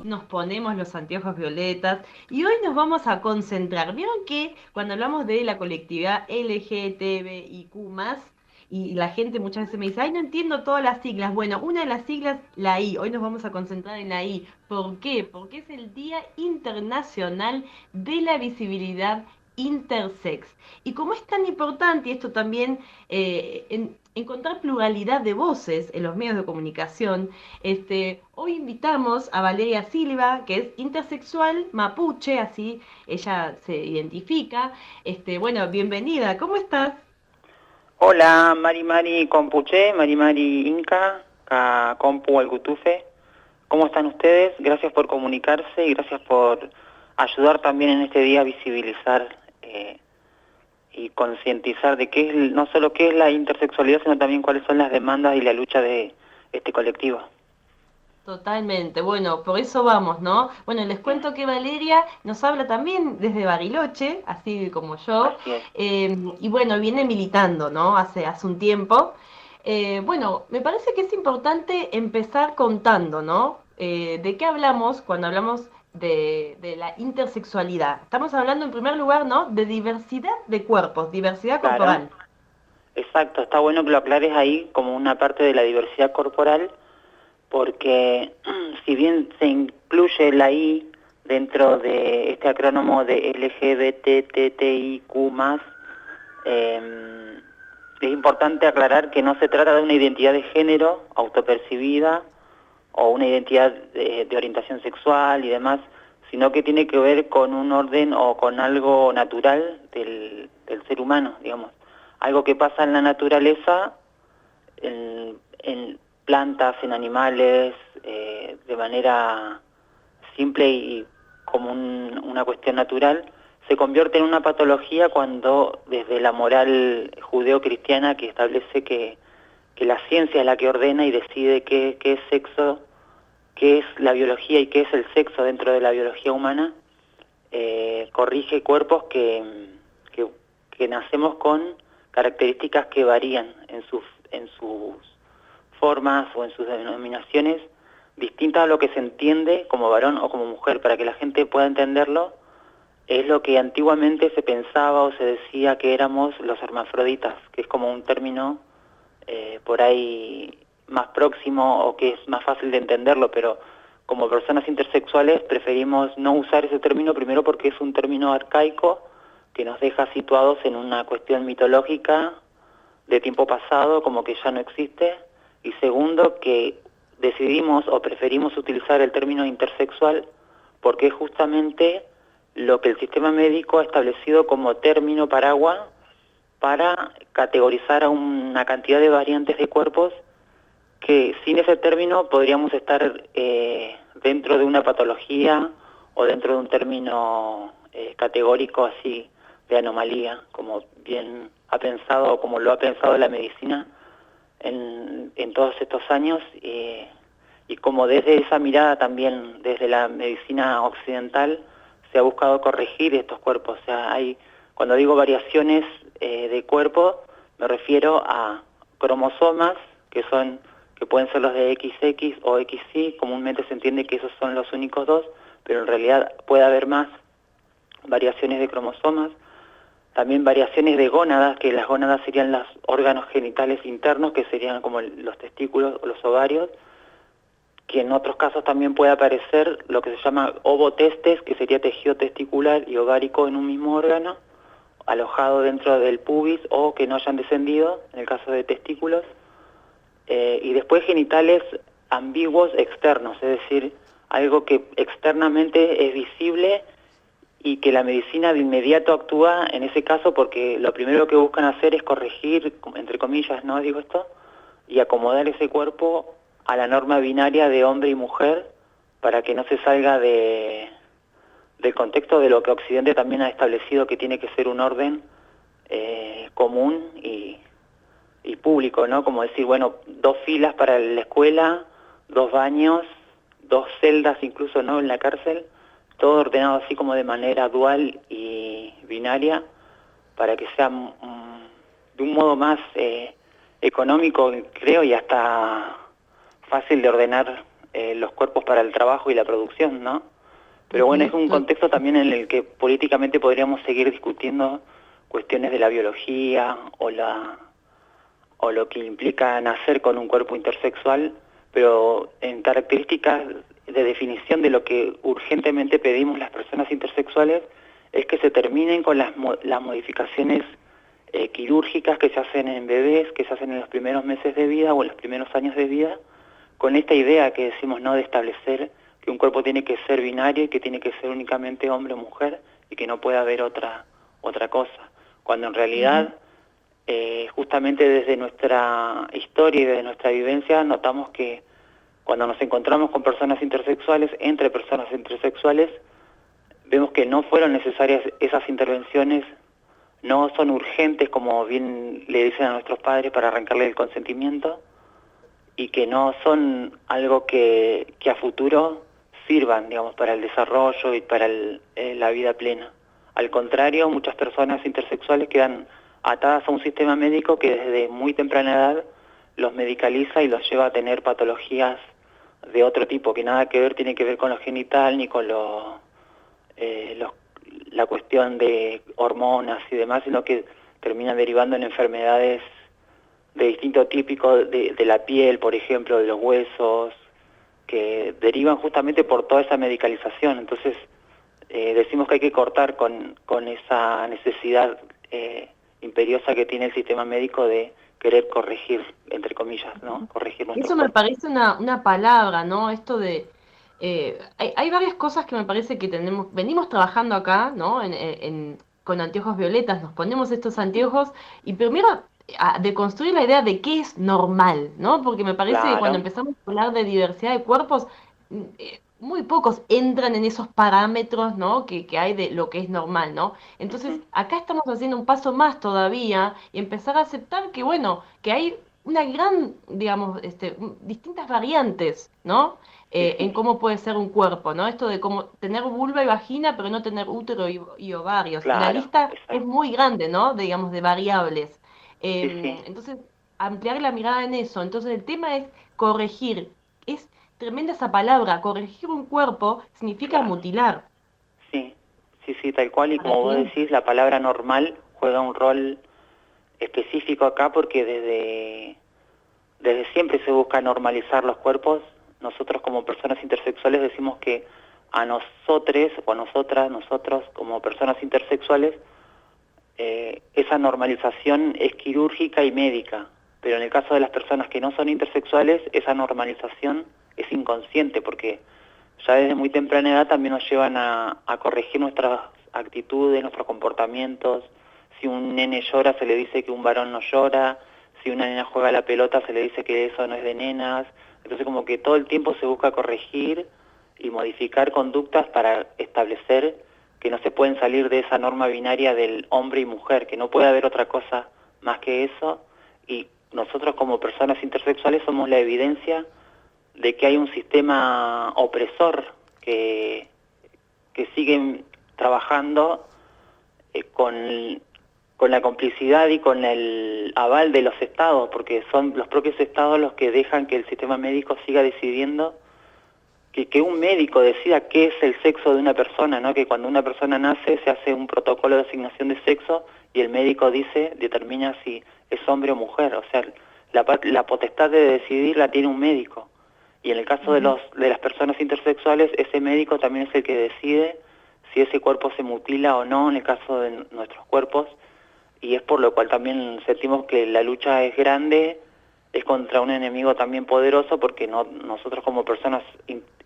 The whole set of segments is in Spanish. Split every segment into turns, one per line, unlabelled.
nos ponemos los anteojos violetas y hoy nos vamos a concentrar. Vieron que cuando hablamos de la colectividad LGTBIQ+, y la gente muchas veces me dice, ay, no entiendo todas las siglas. Bueno, una de las siglas, la I. Hoy nos vamos a concentrar en la I. ¿Por qué? Porque es el Día Internacional de la Visibilidad Intersex. Y como es tan importante, y esto también, encontrar pluralidad de voces en los medios de comunicación, hoy invitamos a Valeria Silva, que es intersexual mapuche, así ella se identifica. Bueno, bienvenida, ¿cómo estás?
Hola, Mari Mari Compuche, Mari Mari Inca, Compu Alcutufe. ¿Cómo están ustedes? Gracias por comunicarse y gracias por ayudar también en este día a visibilizar y concientizar de qué es, no solo qué es la intersexualidad, sino también cuáles son las demandas y la lucha de este colectivo.
Totalmente, bueno, por eso vamos, ¿no? Bueno, les
Bien,
cuento que Valeria nos habla también desde Bariloche, así como yo,
así es.
y bueno, viene militando, ¿no? Hace un tiempo. Bueno, me parece que es importante empezar contando, ¿no? ¿De qué hablamos cuando hablamos de la intersexualidad? Estamos hablando en primer lugar, ¿no? De diversidad de cuerpos, diversidad
Claro,
corporal.
exacto. Está bueno que lo aclares ahí como una parte de la diversidad corporal, porque si bien se incluye la I dentro de este acrónimo de LGBTTIQ+, eh, es importante aclarar que no se trata de una identidad de género autopercibida o una identidad de orientación sexual y demás, sino que tiene que ver con un orden o con algo natural del ser humano, digamos. Algo que pasa en la naturaleza, en plantas, en animales, de manera simple y como una cuestión natural, se convierte en una patología cuando desde la moral judeo-cristiana que establece que la ciencia es la que ordena y decide qué es sexo, qué es la biología y qué es el sexo dentro de la biología humana, corrige cuerpos que, que nacemos con características que varían en sus formas o en sus denominaciones distintas a lo que se entiende como varón o como mujer. Para que la gente pueda entenderlo, es lo que antiguamente se pensaba o se decía que éramos los hermafroditas, que es como un término por ahí más próximo o que es más fácil de entenderlo, pero como personas intersexuales preferimos no usar ese término, primero porque es un término arcaico que nos deja situados en una cuestión mitológica de tiempo pasado, como que ya no existe, y segundo que decidimos o preferimos utilizar el término intersexual porque es justamente lo que el sistema médico ha establecido como término paraguas para categorizar a una cantidad de variantes de cuerpos que sin ese término podríamos estar dentro de una patología o dentro de un término categórico así de anomalía, como bien ha pensado o como lo ha pensado la medicina en todos estos años, y como desde esa mirada también, desde la medicina occidental, se ha buscado corregir estos cuerpos. O sea, cuando digo variaciones de cuerpo, me refiero a cromosomas que pueden ser los de XX o XY. Comúnmente se entiende que esos son los únicos dos, pero en realidad puede haber más variaciones de cromosomas. También variaciones de gónadas, que las gónadas serían los órganos genitales internos, que serían como los testículos o los ovarios, que en otros casos también puede aparecer lo que se llama ovotestes, que sería tejido testicular y ovárico en un mismo órgano, alojado dentro del pubis o que no hayan descendido, en el caso de testículos. Y después genitales ambiguos externos, es decir, algo que externamente es visible y que la medicina de inmediato actúa en ese caso porque lo primero que buscan hacer es corregir, entre comillas, ¿no? Digo esto, y acomodar ese cuerpo a la norma binaria de hombre y mujer para que no se salga del contexto de lo que Occidente también ha establecido que tiene que ser un orden común y público, ¿no? Como decir, bueno, 2 filas para la escuela, 2 baños, 2 celdas incluso, ¿no? En la cárcel, todo ordenado así como de manera dual y binaria para que sea de un modo más económico, creo, y hasta fácil de ordenar los cuerpos para el trabajo y la producción, ¿no? Pero bueno, es un contexto también en el que políticamente podríamos seguir discutiendo cuestiones de la biología o lo que implica nacer con un cuerpo intersexual, pero en características de definición de lo que urgentemente pedimos las personas intersexuales es que se terminen con las modificaciones quirúrgicas que se hacen en bebés, que se hacen en los primeros meses de vida o en los primeros años de vida, con esta idea que decimos, ¿no?, de establecer que un cuerpo tiene que ser binario y que tiene que ser únicamente hombre o mujer y que no puede haber otra cosa, cuando en realidad justamente desde nuestra historia y desde nuestra vivencia notamos que cuando nos encontramos con personas intersexuales, entre personas intersexuales, vemos que no fueron necesarias esas intervenciones, no son urgentes como bien le dicen a nuestros padres para arrancarle el consentimiento, y que no son algo que a futuro sirvan, digamos, para el desarrollo y para la vida plena. Al contrario, muchas personas intersexuales quedan atadas a un sistema médico que desde muy temprana edad los medicaliza y los lleva a tener patologías de otro tipo, que nada que ver, tiene que ver con lo genital ni con la cuestión de hormonas y demás, sino que termina derivando en enfermedades de distinto típico de la piel, por ejemplo, de los huesos, que derivan justamente por toda esa medicalización. Entonces, decimos que hay que cortar con esa necesidad imperiosa que tiene el sistema médico de querer corregir, entre comillas, ¿no? Corregir nuestro
Eso me
cuerpo.
parece una palabra, ¿no? Esto de... hay varias cosas que me parece que venimos trabajando acá, ¿no? Con anteojos violetas, nos ponemos estos anteojos y primero a deconstruir la idea de qué es normal, ¿no? Porque me parece que cuando
Claro,
empezamos a hablar de diversidad de cuerpos, muy pocos entran en esos parámetros, ¿no? Que hay de lo que es normal, ¿no? Entonces, acá estamos haciendo un paso más todavía y empezar a aceptar que, bueno, que hay una gran, digamos, distintas variantes, ¿no?
sí,
En
sí,
cómo puede ser un cuerpo, ¿no? Esto de cómo tener vulva y vagina, pero no tener útero y ovarios. Y la
claro,
lista es
exacto.
muy grande, ¿no? Digamos, de variables.
Sí, sí,
Entonces, ampliar la mirada en eso. Entonces, el tema es corregir. Es tremenda esa palabra. Corregir un cuerpo significa
claro.
mutilar.
Sí, sí, sí, tal cual. Y
¿Para
como vos
qué?
decís, la palabra normal juega un rol específico acá porque desde siempre se busca normalizar los cuerpos. Nosotros como personas intersexuales decimos que a nosotres o a nosotras, nosotros como personas intersexuales, esa normalización es quirúrgica y médica, pero en el caso de las personas que no son intersexuales, esa normalización es inconsciente porque ya desde muy temprana edad también nos llevan a corregir nuestras actitudes, nuestros comportamientos. Si un nene llora, se le dice que un varón no llora. Si una nena juega a la pelota, se le dice que eso no es de nenas. Entonces como que todo el tiempo se busca corregir y modificar conductas para establecer que no se pueden salir de esa norma binaria del hombre y mujer, que no puede haber otra cosa más que eso, y nosotros como personas intersexuales somos la evidencia de que hay un sistema opresor que sigue trabajando con la complicidad y con el aval de los estados, porque son los propios estados los que dejan que el sistema médico siga decidiendo que un médico decida qué es el sexo de una persona, ¿no? Que cuando una persona nace se hace un protocolo de asignación de sexo y el médico determina si es hombre o mujer. O sea, la potestad de decidir la tiene un médico. Y en el caso de
Ujú.
de las personas intersexuales, ese médico también es el que decide si ese cuerpo se mutila o no en el caso de nuestros cuerpos. Y es por lo cual también sentimos que la lucha es grande, es contra un enemigo también poderoso, porque nosotros como personas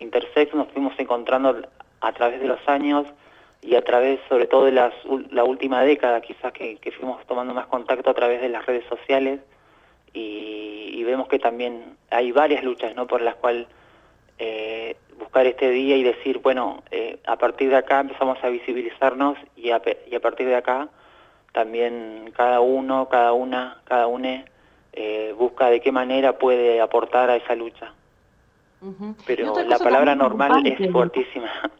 intersex nos fuimos encontrando a través de los años y a través sobre todo de la última década quizás que fuimos tomando más contacto a través de las redes sociales y vemos que también hay varias luchas, ¿no?, por las cuales buscar este día y decir, bueno, a partir de acá empezamos a visibilizarnos y a partir de acá también cada uno, cada una, cada une busca de qué manera puede aportar a esa lucha.
Ujú. Y
Pero
otra
la
cosa
palabra
también
normal es
preocupante.
fuertísima.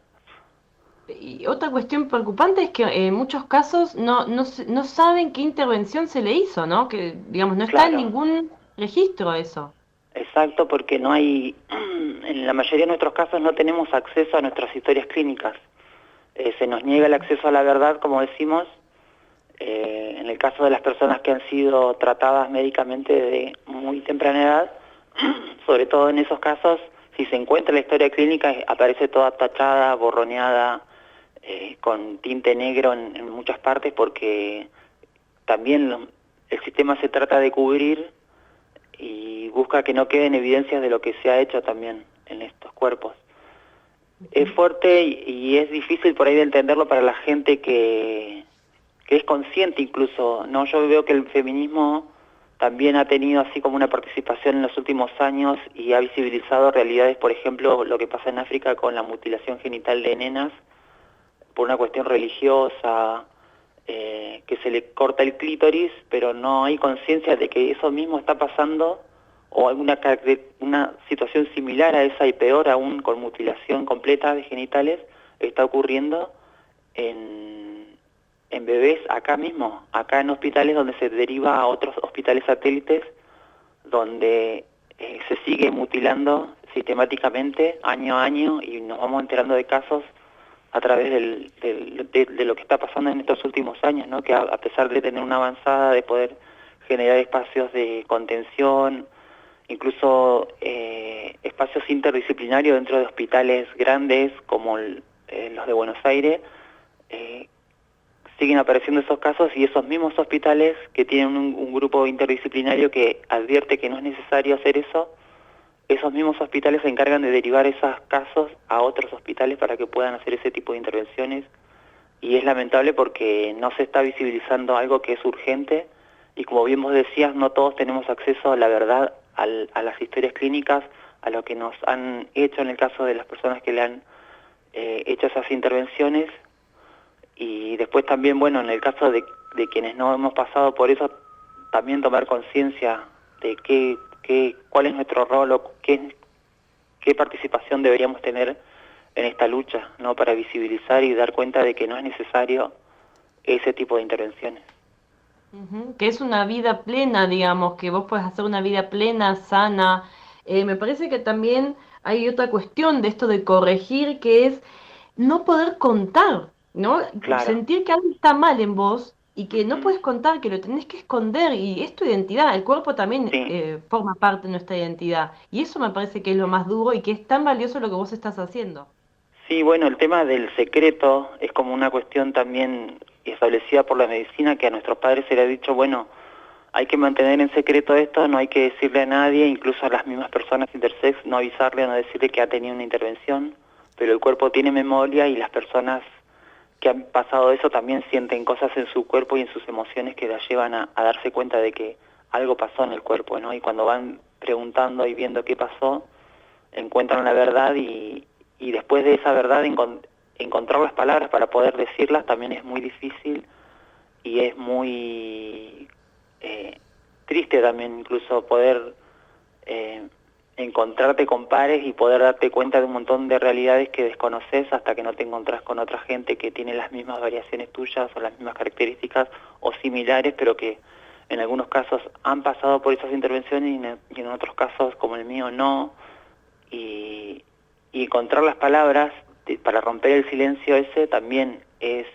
Y otra cuestión preocupante es que en muchos casos no saben qué intervención se le hizo, ¿no? Que, digamos, no está en
Claro,
ningún registro eso.
exacto, porque no hay, en la mayoría de nuestros casos no tenemos acceso a nuestras historias clínicas. Se nos niega el acceso a la verdad, como decimos, en el caso de las personas que han sido tratadas médicamente de muy temprana edad, sobre todo en esos casos, si se encuentra la historia clínica, aparece toda tachada, borroneada, con tinte negro en muchas partes, porque también el sistema se trata de cubrir y busca que no queden evidencias de lo que se ha hecho también en estos cuerpos. Es fuerte y es difícil por ahí de entenderlo para la gente que es consciente incluso, ¿no? Yo veo que el feminismo también ha tenido así como una participación en los últimos años y ha visibilizado realidades, por ejemplo, lo que pasa en África con la mutilación genital de nenas por una cuestión religiosa, que se le corta el clítoris, pero no hay conciencia de que eso mismo está pasando o alguna una situación similar a esa y peor aún con mutilación completa de genitales está ocurriendo en bebés acá mismo, acá en hospitales donde se deriva a otros hospitales satélites donde se sigue mutilando sistemáticamente año a año y nos vamos enterando de casos a través de lo que está pasando en estos últimos años, ¿no? Que a pesar de tener una avanzada, de poder generar espacios de contención, incluso espacios interdisciplinarios dentro de hospitales grandes como los de Buenos Aires, siguen apareciendo esos casos y esos mismos hospitales que tienen un grupo interdisciplinario que advierte que no es necesario hacer eso, esos mismos hospitales se encargan de derivar esos casos a otros hospitales para que puedan hacer ese tipo de intervenciones y es lamentable porque no se está visibilizando algo que es urgente y como bien vos decías, no todos tenemos acceso a la verdad, a las historias clínicas, a lo que nos han hecho en el caso de las personas que le han hecho esas intervenciones y después también, bueno, en el caso de quienes no hemos pasado por eso, también tomar conciencia de cuál es nuestro rol o qué participación deberíamos tener en esta lucha, ¿no? Para visibilizar y dar cuenta de que no es necesario ese tipo de intervenciones.
Que es una vida plena, digamos, que vos puedes hacer una vida plena, sana. Me parece que también hay otra cuestión de esto de corregir, que es no poder contar, ¿no?
Claro.
Sentir que algo está mal en vos y que no
Ujú.
puedes contar, que lo tenés que esconder y es tu identidad. El cuerpo también
Sí.
forma parte de nuestra identidad y eso me parece que es lo más duro y que es tan valioso lo que vos estás haciendo.
Sí, bueno, el tema del secreto es como una cuestión también establecida por la medicina que a nuestros padres se les ha dicho, bueno, hay que mantener en secreto esto, no hay que decirle a nadie, incluso a las mismas personas intersex, no avisarle, no decirle que ha tenido una intervención, pero el cuerpo tiene memoria y las personas que han pasado eso también sienten cosas en su cuerpo y en sus emociones que las llevan a darse cuenta de que algo pasó en el cuerpo, ¿no? Y cuando van preguntando y viendo qué pasó, encuentran la verdad y después de esa verdad encontrar las palabras para poder decirlas también es muy difícil y es muy triste también incluso poder eh, encontrarte con pares y poder darte cuenta de un montón de realidades que desconoces hasta que no te encontrás con otra gente que tiene las mismas variaciones tuyas o las mismas características o similares, pero que en algunos casos han pasado por esas intervenciones y en otros casos, como el mío, no. Y, y encontrar las palabras para romper el silencio ese también es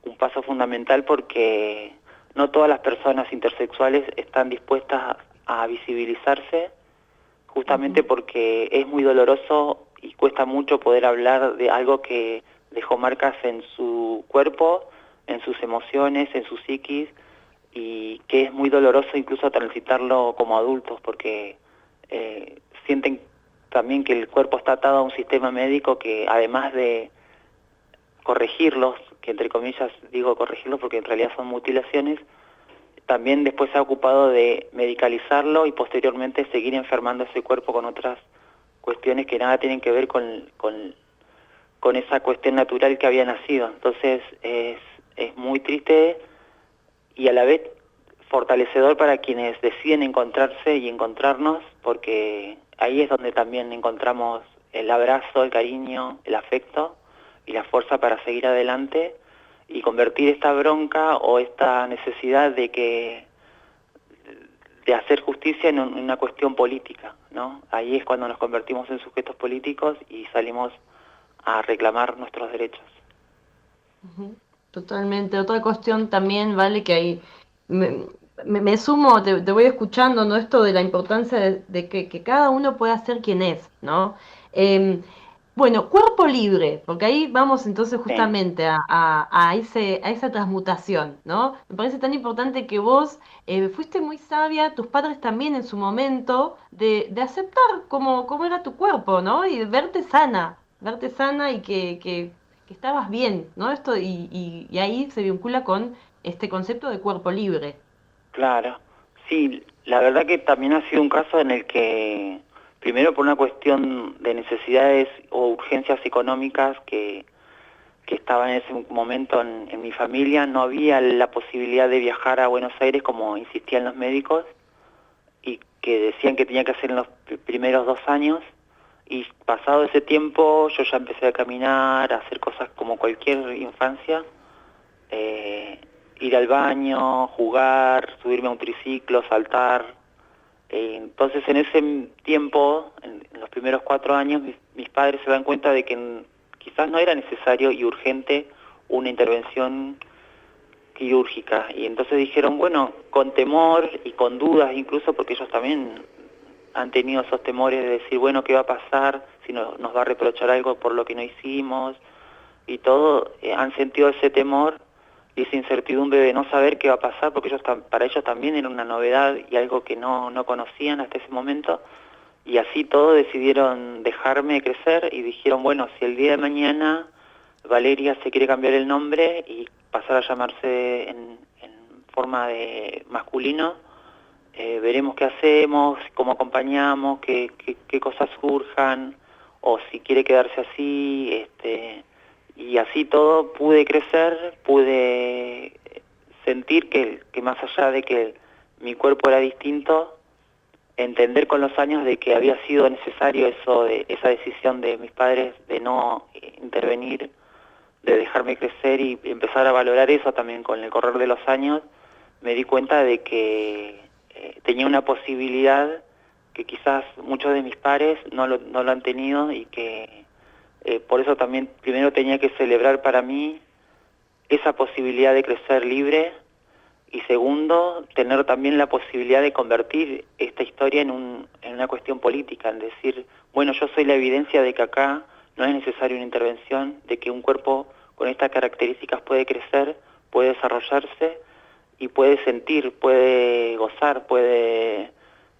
un paso fundamental porque no todas las personas intersexuales están dispuestas a visibilizarse justamente
Ujú.
porque es muy doloroso y cuesta mucho poder hablar de algo que dejó marcas en su cuerpo, en sus emociones, en su psiquis y que es muy doloroso incluso transitarlo como adultos porque sienten también que el cuerpo está atado a un sistema médico que además de corregirlos, que entre comillas digo corregirlos porque en realidad son mutilaciones, también después se ha ocupado de medicalizarlo y posteriormente seguir enfermando ese cuerpo con otras cuestiones que nada tienen que ver con esa cuestión natural que había nacido. Entonces es muy triste y a la vez fortalecedor para quienes deciden encontrarse y encontrarnos, porque ahí es donde también encontramos el abrazo, el cariño, el afecto y la fuerza para seguir adelante y convertir esta bronca o esta necesidad de de hacer justicia en una cuestión política, ¿no? Ahí es cuando nos convertimos en sujetos políticos y salimos a reclamar nuestros derechos.
Totalmente. Otra cuestión también, vale, que ahí me, me sumo, te voy escuchando, ¿no? Esto de la importancia de que cada uno pueda ser quien es, ¿no? Eh, bueno, cuerpo libre, porque ahí vamos entonces
Sí,
justamente a esa transmutación, ¿no? Me parece tan importante que vos fuiste muy sabia, tus padres también en su momento, de aceptar cómo era tu cuerpo, ¿no? Y verte sana y que estabas bien, ¿no? Esto y ahí se vincula con este concepto de cuerpo libre.
claro. Sí, la verdad que también ha sido un caso en el que, primero por una cuestión de necesidades o urgencias económicas que estaba en ese momento en mi familia, no había la posibilidad de viajar a Buenos Aires como insistían los médicos y que decían que tenía que hacer en los primeros 2 años. Y pasado ese tiempo yo ya empecé a caminar, a hacer cosas como cualquier infancia, eh, ir al baño, jugar, subirme a un triciclo, saltar. Entonces en ese tiempo, en los primeros 4 años, mis padres se dan cuenta de que quizás no era necesario y urgente una intervención quirúrgica. Y entonces dijeron, bueno, con temor y con dudas incluso, porque ellos también han tenido esos temores de decir, bueno, ¿qué va a pasar? Si nos va a reprochar algo por lo que no hicimos y todo, han sentido ese temor y esa incertidumbre de no saber qué va a pasar, porque para ellos también era una novedad y algo que no conocían hasta ese momento, y así todo decidieron dejarme crecer y dijeron, bueno, si el día de mañana Valeria se quiere cambiar el nombre y pasar a llamarse en forma de masculino, veremos qué hacemos, cómo acompañamos, qué cosas surjan, o si quiere quedarse así, y así todo pude crecer, pude sentir que más allá de que mi cuerpo era distinto, entender con los años de que había sido necesario esa decisión de mis padres de no intervenir, de dejarme crecer y empezar a valorar eso también con el correr de los años. Me di cuenta de que tenía una posibilidad que quizás muchos de mis pares no lo han tenido, y que por eso también primero tenía que celebrar para mí esa posibilidad de crecer libre, y segundo, tener también la posibilidad de convertir esta historia en una cuestión política, en decir, bueno, yo soy la evidencia de que acá no es necesaria una intervención, de que un cuerpo con estas características puede crecer, puede desarrollarse y puede sentir, puede gozar, puede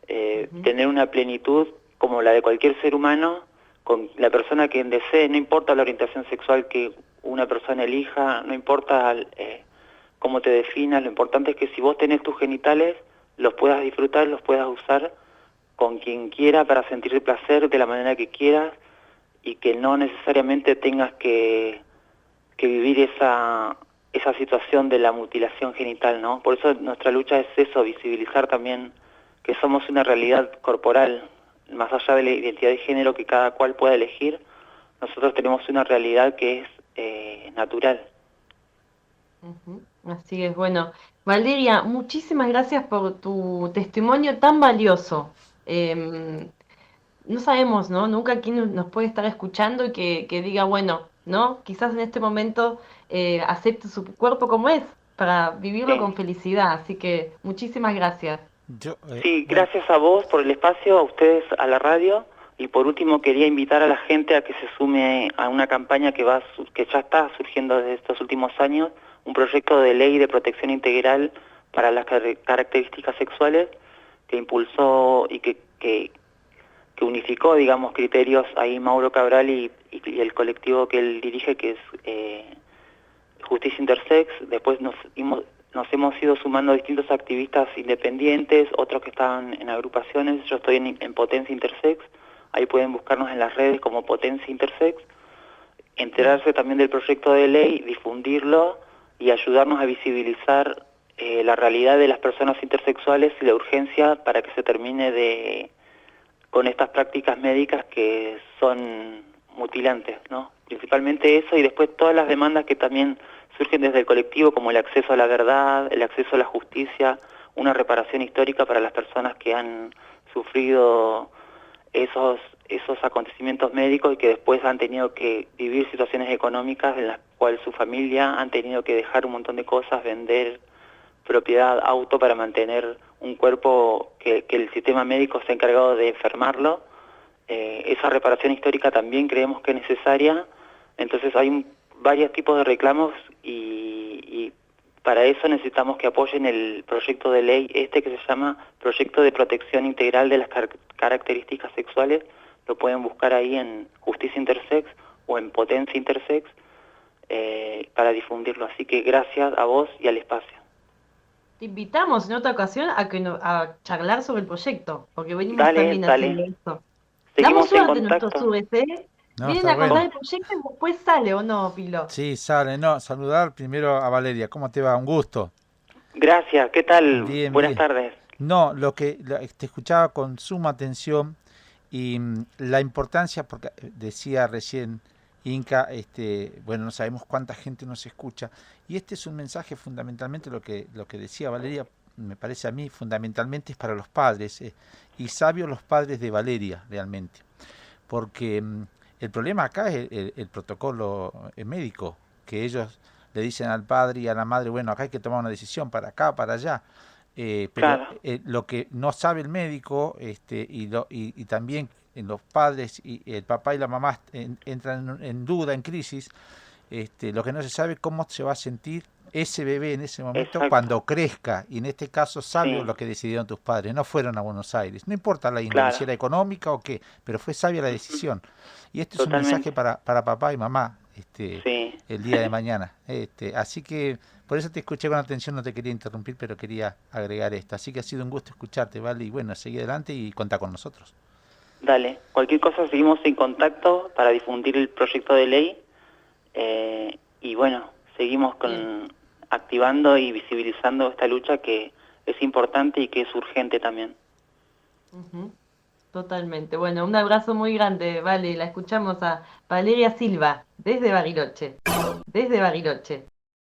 Ujú.
tener una plenitud como la de cualquier ser humano, con la persona que desee, no importa la orientación sexual que una persona elija, no importa cómo te definas, lo importante es que si vos tenés tus genitales, los puedas disfrutar, los puedas usar con quien quiera para sentir el placer de la manera que quieras, y que no necesariamente tengas que vivir esa situación de la mutilación genital, ¿no? Por eso nuestra lucha es eso, visibilizar también que somos una realidad corporal, más allá de la identidad de género que cada cual pueda elegir, nosotros tenemos una realidad que es natural.
Ujú. Así es, bueno, Valeria, muchísimas gracias por tu testimonio tan valioso. Em, no sabemos, ¿no? Nunca quién nos puede estar escuchando y que diga, bueno, ¿no? Quizás en este momento acepte su cuerpo como es, para vivirlo
Sí.
con felicidad. Así que muchísimas gracias.
Yo,
Sí,
bueno,
gracias a vos por el espacio, a ustedes, a la radio, y por último quería invitar a la gente a que se sume a una campaña que ya está surgiendo desde estos últimos años, un proyecto de ley de protección integral para las características sexuales, que impulsó y que unificó, digamos, criterios ahí Mauro Cabral y el colectivo que él dirige, que es Justicia Intersex. Después nos hemos ido sumando distintos activistas independientes, otros que estaban en agrupaciones. Yo estoy en Potencia Intersex, ahí pueden buscarnos en las redes como Potencia Intersex, enterarse también del proyecto de ley, difundirlo y ayudarnos a visibilizar la realidad de las personas intersexuales y la urgencia para que se termine con estas prácticas médicas que son mutilantes, ¿no? Principalmente eso, y después todas las demandas que también surgen desde el colectivo, como el acceso a la verdad, el acceso a la justicia, una reparación histórica para las personas que han sufrido esos acontecimientos médicos y que después han tenido que vivir situaciones económicas en las cuales su familia han tenido que dejar un montón de cosas, vender propiedad, auto para mantener un cuerpo que el sistema médico se ha encargado de enfermarlo. Esa reparación histórica también creemos que es necesaria, entonces hay varios tipos de reclamos y para eso necesitamos que apoyen el proyecto de ley que se llama Proyecto de Protección Integral de las Características Sexuales. Lo pueden buscar ahí en Justicia Intersex o en Potencia Intersex para difundirlo. Así que gracias a vos y al espacio.
Te invitamos en otra ocasión a charlar sobre el proyecto, porque venimos
Dale,
también haciendo esto. Damos
seguimos en
suerte en nuestros
contacto.
subes, ¿eh?
No,
Vienen
está
a contar
bueno.
el proyecto y después sale, ¿o no, Pilo?
Sí, sale. No, saludar primero a Valeria. ¿Cómo te va? Un gusto.
Gracias, ¿qué tal?
Bien,
Buenas
bien.
tardes.
No, te escuchaba con suma atención y la importancia, porque decía recién Inca, bueno, no sabemos cuánta gente nos escucha, y este es un mensaje fundamentalmente lo que decía Valeria, me parece a mí, fundamentalmente es para los padres, y sabios los padres de Valeria, realmente, porque el problema acá es el protocolo médico, que ellos le dicen al padre y a la madre, bueno, acá hay que tomar una decisión para acá, para allá, pero
Claro,
lo que no sabe el médico y también en los padres y el papá y la mamá entran en duda, en crisis, lo que no se sabe cómo se va a sentir ese bebé en ese momento
exacto.
cuando crezca, y en este caso sabio
Sí,
lo que decidieron tus padres, no fueron a Buenos Aires, no importa la índole, si
claro.
era económica o qué, pero fue sabia la
Ujú,
decisión. Y este es un mensaje
totalmente.
para papá y mamá,
Sí.
el día de mañana. Así que por eso te escuché con atención, no te quería interrumpir, pero quería agregar esto. Así que ha sido un gusto escucharte, ¿vale? Y bueno, seguí adelante y contá con nosotros.
Dale, cualquier cosa seguimos en contacto para difundir el proyecto de ley y bueno, seguimos
Bien.
activando y visibilizando esta lucha que es importante y que es urgente también.
Ujú. Totalmente. Bueno, un abrazo muy grande, vale. La escuchamos a Valeria Silva, desde Bariloche. Desde Bariloche.